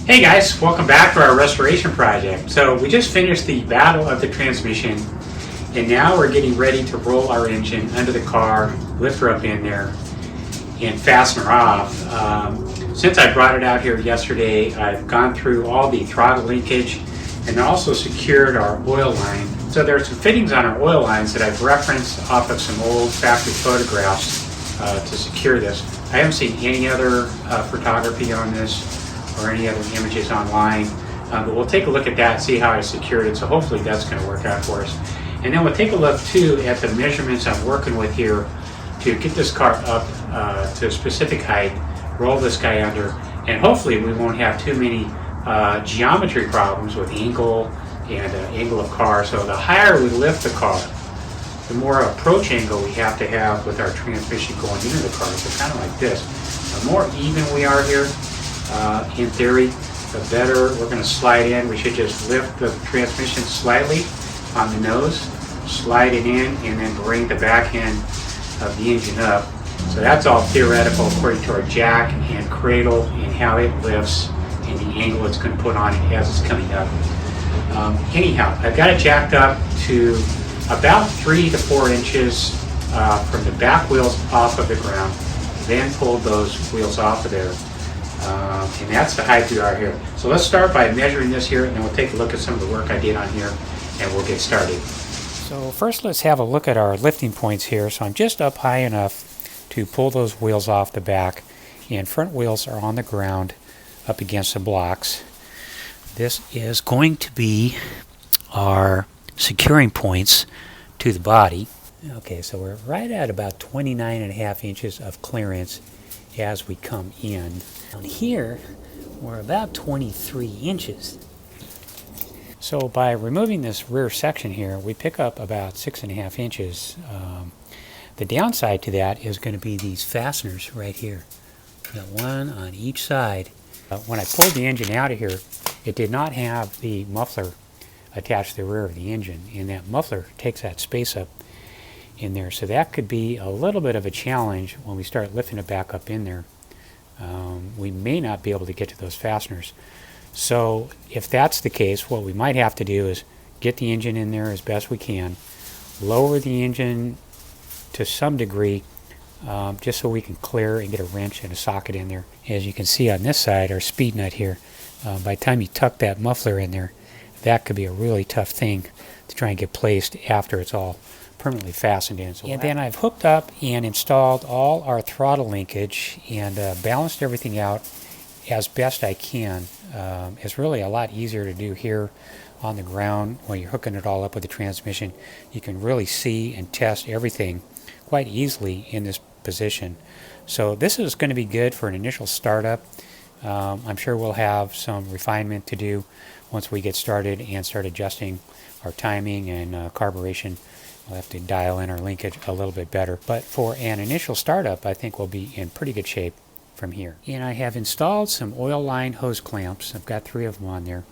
Hey guys, welcome back to our restoration project. So we just finished the battle of the transmission and now we're getting ready to roll our engine under the car, lift her up in there and fasten her off. Since I brought it out here yesterday, I've gone through all the throttle linkage and also secured our oil line. So there are some fittings on our oil lines that I've referenced off of some old factory photographs to secure this. I haven't seen any other photography on this or any other images online, but we'll take a look at that, see how I secured it, so hopefully that's going to work out for us. And then we'll take a look too at the measurements I'm working with here to get this car up to a specific height, roll this guy under, and hopefully we won't have too many geometry problems with angle and angle of car. So the higher we lift the car, the more approach angle we have to have with our transmission going into the car. So kind of like this. The more even we are here, in theory, the better we're going to slide in. We should just lift the transmission slightly on the nose, slide it in, and then bring the back end of the engine up. So that's all theoretical according to our jack and cradle and how it lifts and the angle it's going to put on it as it's coming up. Anyhow, I've got it jacked up to about 3 to 4 inches from the back wheels off of the ground, then pulled those wheels off of there. And that's the height we are here. So let's start by measuring this here, and then we'll take a look at some of the work I did on here, and we'll get started. So first let's have a look at our lifting points here. So I'm just up high enough to pull those wheels off the back, and front wheels are on the ground up against the blocks. This is going to be our securing points to the body. Okay, so we're right at about 29.5 inches of clearance as we come in. Down here, we're about 23 inches. So by removing this rear section here, we pick up about 6.5 inches. The downside to that is going to be these fasteners right here. Got one on each side. When I pulled the engine out of here, it did not have the muffler attached to the rear of the engine, and that muffler takes that space up in there. So that could be a little bit of a challenge when we start lifting it back up in there. We may not be able to get to those fasteners. So if that's the case, what we might have to do is get the engine in there as best we can, lower the engine to some degree, just so we can clear and get a wrench and a socket in there. As you can see on this side, our speed nut here, by the time you tuck that muffler in there, that could be a really tough thing to try and get placed after it's all permanently fastened in. So and then I've hooked up and installed all our throttle linkage and balanced everything out as best I can. It's really a lot easier to do here on the ground when you're hooking it all up with the transmission. You can really see and test everything quite easily in this position. So this is going to be good for an initial startup. I'm sure we'll have some refinement to do once we get started and start adjusting our timing and carburation. We'll have to dial in our linkage a little bit better. But for an initial startup, I think we'll be in pretty good shape from here. And I have installed some oil line hose clamps. I've got 3 of them on there.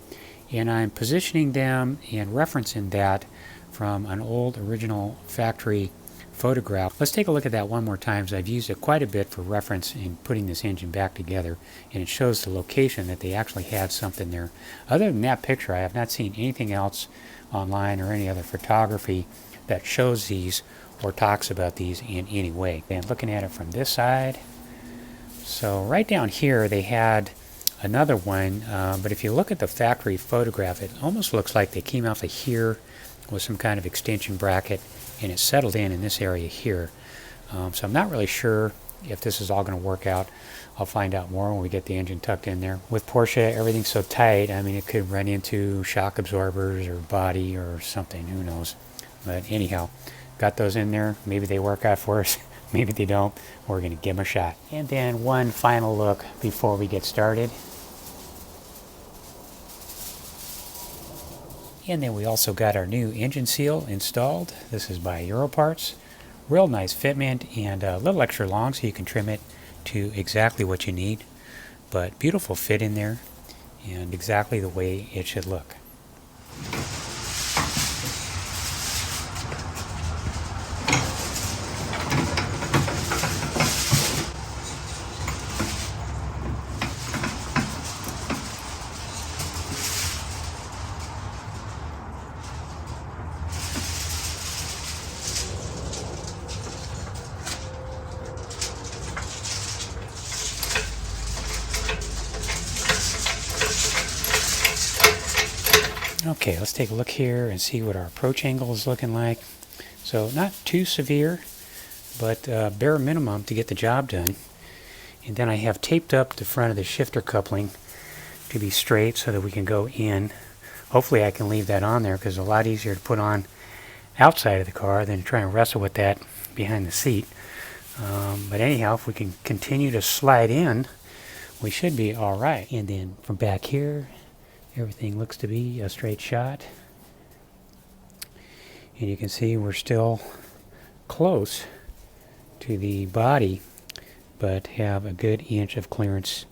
And I'm positioning them and referencing that from an old original factory photograph. Let's take a look at that one more time, as I've used it quite a bit for reference in putting this engine back together, and it shows the location that they actually had something there. Other than that picture, I have not seen anything else online or any other photography that shows these or talks about these in any way. And looking at it from this side, so right down here they had another one, but if you look at the factory photograph, it almost looks like they came off of here with some kind of extension bracket, and it settled in this area here. So I'm not really sure if this is all going to work out. I'll find out more when we get the engine tucked in there. With Porsche, everything's so tight, I mean, it could run into shock absorbers or body or something, who knows. But anyhow, got those in there. Maybe they work out for us, maybe they don't. We're going to give them a shot. And then one final look before we get started. And then we also got our new engine seal installed. This is by URO Parts. Real nice fitment and a little extra long so you can trim it to exactly what you need. But beautiful fit in there and exactly the way it should look. Okay, let's take a look here and see what our approach angle is looking like. So not too severe, but bare minimum to get the job done. And then I have taped up the front of the shifter coupling to be straight so that we can go in. Hopefully I can leave that on there because it's a lot easier to put on outside of the car than to try and wrestle with that behind the seat. But anyhow, if we can continue to slide in, we should be all right. And then from back here, everything looks to be a straight shot. And you can see we're still close to the body, but have a good inch of clearance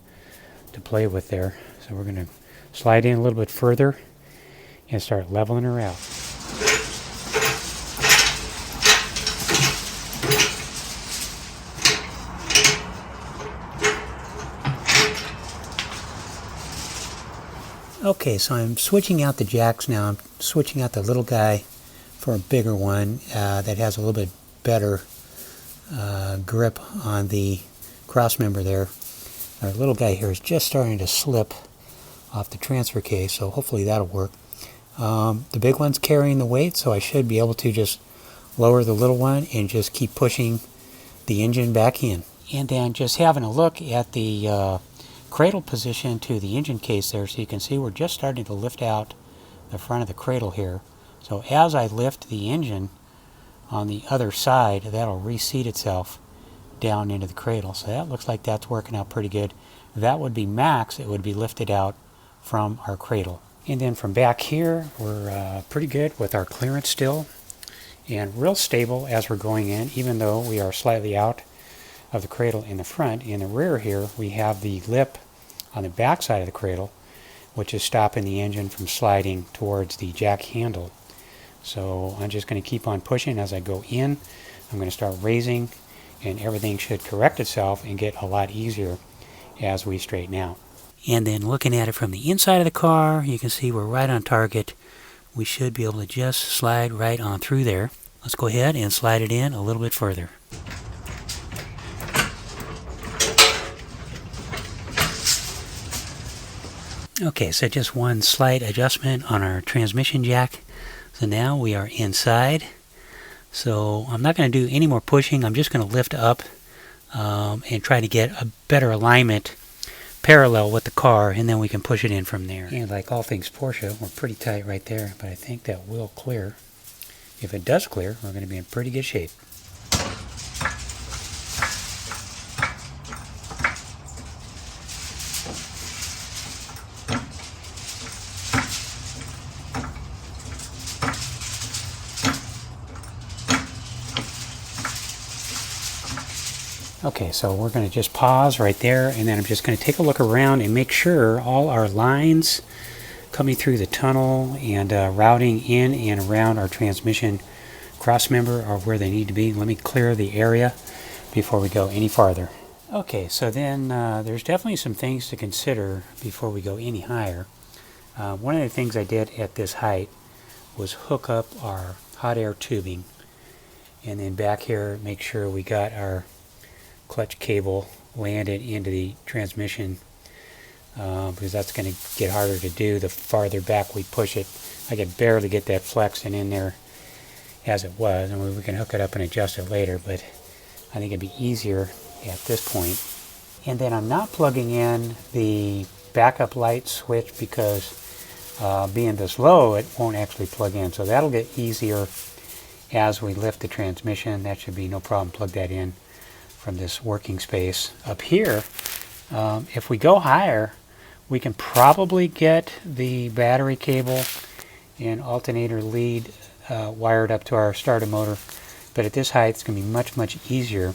to play with there. So we're going to slide in a little bit further and start leveling her out. Okay, so I'm switching out the jacks now. I'm switching out the little guy for a bigger one that has a little bit better grip on the cross member there. Our little guy here is just starting to slip off the transfer case, so hopefully that'll work. The big one's carrying the weight, so I should be able to just lower the little one and just keep pushing the engine back in. And then just having a look at the cradle position to the engine case there, so you can see we're just starting to lift out the front of the cradle here. So as I lift the engine on the other side, that'll reseat itself down into the cradle. So that looks like that's working out pretty good. That would be max. It would be lifted out from our cradle. And then from back here, we're pretty good with our clearance still and real stable as we're going in, even though we are slightly out of the cradle in the front. In the rear here, we have the lip on the back side of the cradle, which is stopping the engine from sliding towards the jack handle. So I'm just going to keep on pushing as I go in. I'm going to start raising, and everything should correct itself and get a lot easier as we straighten out. And then looking at it from the inside of the car, you can see we're right on target. We should be able to just slide right on through there. Let's go ahead and slide it in a little bit further. Okay, so just one slight adjustment on our transmission jack. So now we are inside. So I'm not going to do any more pushing. I'm just going to lift up and try to get a better alignment parallel with the car, and then we can push it in from there. And like all things Porsche, we're pretty tight right there, but I think that will clear. If it does clear, we're going to be in pretty good shape. Okay, so we're going to just pause right there, and then I'm just going to take a look around and make sure all our lines coming through the tunnel and routing in and around our transmission cross member are where they need to be. Let me clear the area before we go any farther. Okay, so then there's definitely some things to consider before we go any higher. One of the things I did at this height was hook up our hot air tubing, and then back here make sure we got our clutch cable landed into the transmission, because that's going to get harder to do the farther back we push it. I could barely get that flexing in there as it was, and we can hook it up and adjust it later, but I think it'd be easier at this point. And then I'm not plugging in the backup light switch because being this low, it won't actually plug in, so that'll get easier as we lift the transmission. That should be no problem. Plug that in from this working space. Up here, if we go higher, we can probably get the battery cable and alternator lead wired up to our starter motor, but at this height it's going to be much, much easier.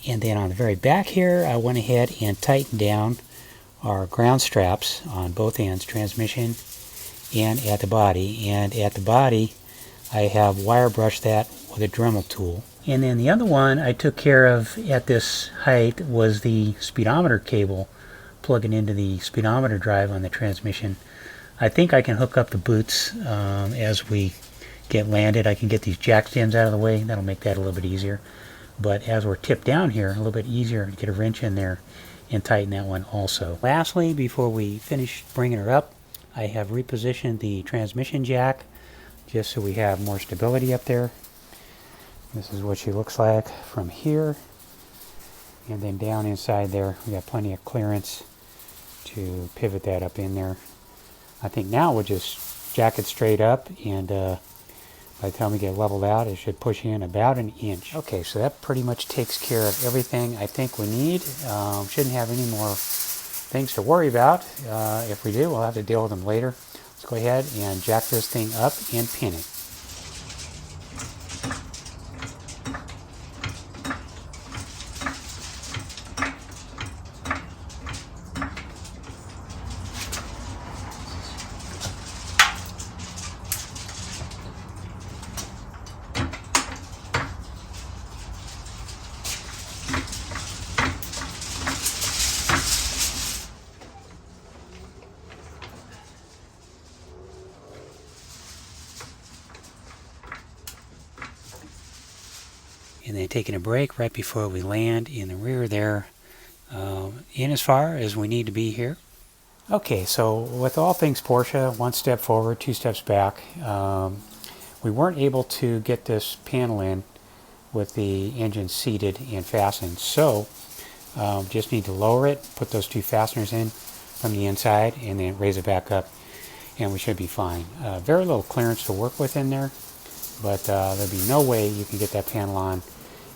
And then on the very back here, I went ahead and tightened down our ground straps on both ends, transmission and at the body. And at the body, I have wire brushed that with a Dremel tool. And then the other one I took care of at this height was the speedometer cable plugging into the speedometer drive on the transmission. I think I can hook up the boots as we get landed. I can get these jack stands out of the way. That'll make that a little bit easier. But as we're tipped down here, a little bit easier to get a wrench in there and tighten that one also. Lastly, before we finish bringing her up, I have repositioned the transmission jack just so we have more stability up there. This is what she looks like from here. And then down inside there, we got plenty of clearance to pivot that up in there. I think now we'll just jack it straight up, and by the time we get leveled out, it should push in about an inch. Okay, so that pretty much takes care of everything I think we need. Shouldn't have any more things to worry about. If we do, we'll have to deal with them later. Let's go ahead and jack this thing up and pin it. And then taking a break right before we land in the rear there, in as far as we need to be here. Okay, so with all things Porsche, one step forward, two steps back. We weren't able to get this panel in with the engine seated and fastened, so just need to lower it, put those two fasteners in from the inside, and then raise it back up, and we should be fine. Very little clearance to work with in there, but there'll be no way you can get that panel on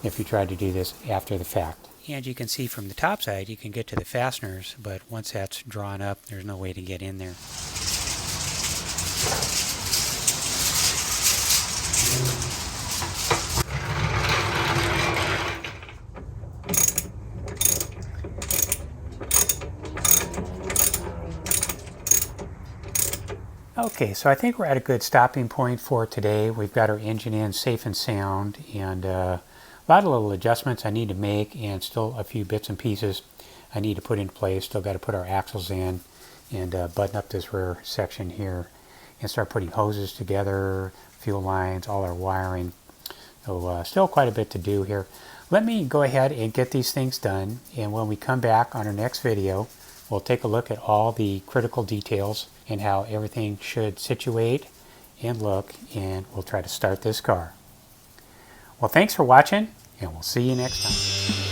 if you tried to do this after the fact. And you can see from the top side you can get to the fasteners, but once that's drawn up, there's no way to get in there. Okay, so I think we're at a good stopping point for today. We've got our engine in safe and sound, and a lot of little adjustments I need to make, and still a few bits and pieces I need to put in place. Still got to put our axles in and button up this rear section here and start putting hoses together, fuel lines, all our wiring. So still quite a bit to do here. Let me go ahead and get these things done, and when we come back on our next video, we'll take a look at all the critical details and how everything should situate and look, and we'll try to start this car. Well, thanks for watching, and we'll see you next time.